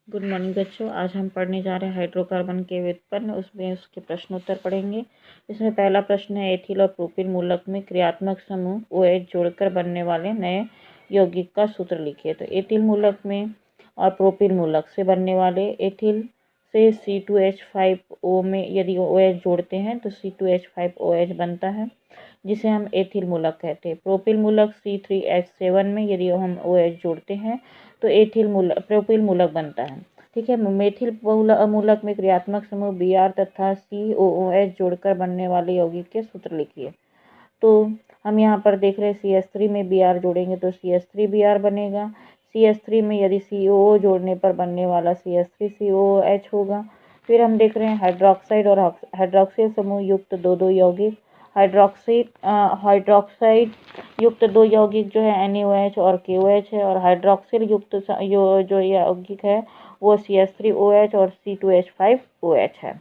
Good morning बच्चों। आज हम पढ़ने जा रहे हैं हाइड्रोकार्बन के व्युत्पन्न, उसमें उसके प्रश्नोत्तर पढ़ेंगे। इसमें पहला प्रश्न है, एथिल और प्रोपिल मूलक में क्रियात्मक समूह OH जोड़कर बनने वाले नए यौगिक का सूत्र लिखिए। तो एथिल मूलक में और प्रोपिल मूलक से बनने वाले, एथिल से C2H5O में यदि OH जोड़ते हैं तो C2H5OH बनता है, जिसे हम एथिल मूलक कहते हैं। प्रोपिल मूलक C3H7 में यदि हम OH जोड़ते हैं तो प्रोपिल मूलक बनता है। ठीक है। मेथिल मूलक में क्रियात्मक समूह Br तथा COOH जोड़कर बनने वाले यौगिक के सूत्र लिखिए। तो हम यहाँ पर देख रहे हैं CH3 में Br जोड़ेंगे तो CH3Br बनेगा। CH3 में यदि COO जोड़ने पर बनने वाला CH3COOH होगा। फिर हम देख रहे हैं हाइड्रोक्साइड और हाइड्रोक्सिल समूह युक्त दो यौगिक। हाइड्रोक्साइड युक्त दो यौगिक जो है NaOH और KOH है, और हाइड्रोक्सिल युक्त जो यौगिक है वो CH3OH और C2H5OH है।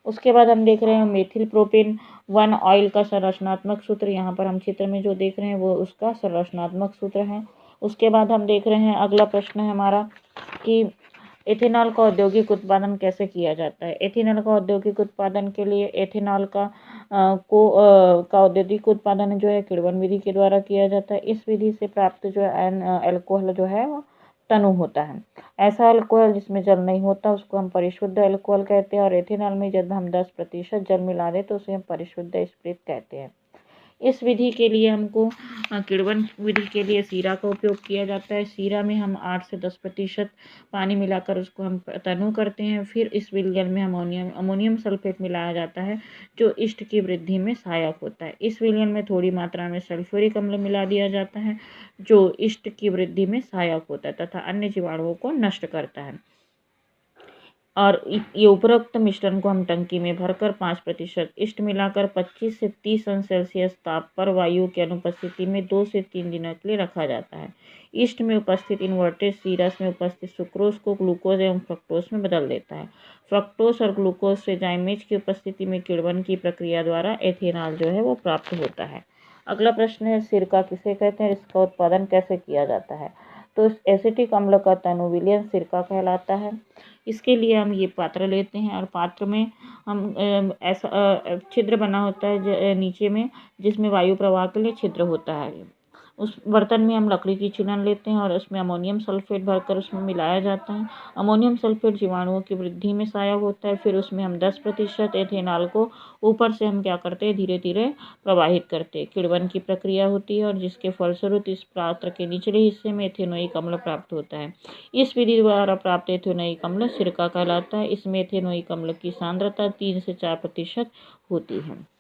उसके बाद हम देख रहे हैं मेथिल प्रोपेन 1 ऑयल का संरचनात्मक सूत्र। यहाँ पर हम चित्र में जो देख रहे हैं वो उसका संरचनात्मक सूत्र है। उसके बाद हम देख रहे हैं, अगला प्रश्न है हमारा कि एथेनॉल का औद्योगिक उत्पादन कैसे किया जाता है। एथेनॉल का औद्योगिक उत्पादन के लिए एथेनॉल का औद्योगिक उत्पादन जो है किण्वन विधि के द्वारा किया जाता है। इस विधि से प्राप्त जो है अल्कोहल जो है वो तनु होता है। ऐसा अल्कोहल जिसमें जल नहीं होता उसको हम परिशुद्ध अल्कोहल कहते हैं, और एथेनॉल में जब हम 10% जल मिला दें तो उसे हम परिशुद्ध स्प्रिट कहते हैं। इस विधि के लिए हमको किण्वन विधि के लिए सीरा का उपयोग किया जाता है। सीरा में हम 8 से 10% पानी मिलाकर उसको हम तनु करते हैं। फिर इस विलयन में अमोनियम सल्फेट मिलाया जाता है जो ईस्ट की वृद्धि में सहायक होता है। इस विलयन में थोड़ी मात्रा में सल्फ्यूरिक अम्ल मिला दिया जाता है जो ईस्ट की वृद्धि में सहायक होता है तथा अन्य जीवाणुओं को नष्ट करता है। और ये उपरोक्त मिश्रण को हम टंकी में भरकर 5% ईस्ट मिलाकर 25 से 30 अंश सेल्सियस ताप पर वायु की अनुपस्थिति में 2 से 3 दिनों के लिए रखा जाता है। ईस्ट में उपस्थित इन्वर्टेड सीरस में उपस्थित सुक्रोज को ग्लूकोज एवं फ्रक्टोज में बदल देता है। फ्रक्टोज और ग्लूकोज से जाइमेज की उपस्थिति में किण्वन की प्रक्रिया द्वारा एथेनॉल जो है वो प्राप्त होता है। अगला प्रश्न है, सिरका किसे कहते हैं, इसका उत्पादन कैसे किया जाता है। तो एसिटिक अम्ल का तनु विलयन सिरका कहलाता है। इसके लिए हम ये पात्र लेते हैं और पात्र में हम ऐसा छिद्र बना होता है नीचे में, जिसमें वायु प्रवाह के लिए छिद्र होता है। उस बर्तन में हम लकड़ी की छीलन लेते हैं और उसमें अमोनियम सल्फेट भरकर उसमें मिलाया जाता है। अमोनियम सल्फेट जीवाणुओं की वृद्धि में सहायक होता है। फिर उसमें हम 10% एथेनॉल को ऊपर से हम क्या करते हैं, धीरे धीरे प्रवाहित करते हैं। किण्वन की प्रक्रिया होती है और जिसके फलस्वरूप इस पात्र के निचले हिस्से में एथेनोइक अम्ल प्राप्त होता है। इस विधि द्वारा प्राप्त एथेनोइक अम्ल सिरका कहलाता है। इसमें एथेनोइक अम्ल की सांद्रता 3 से 4% होती है।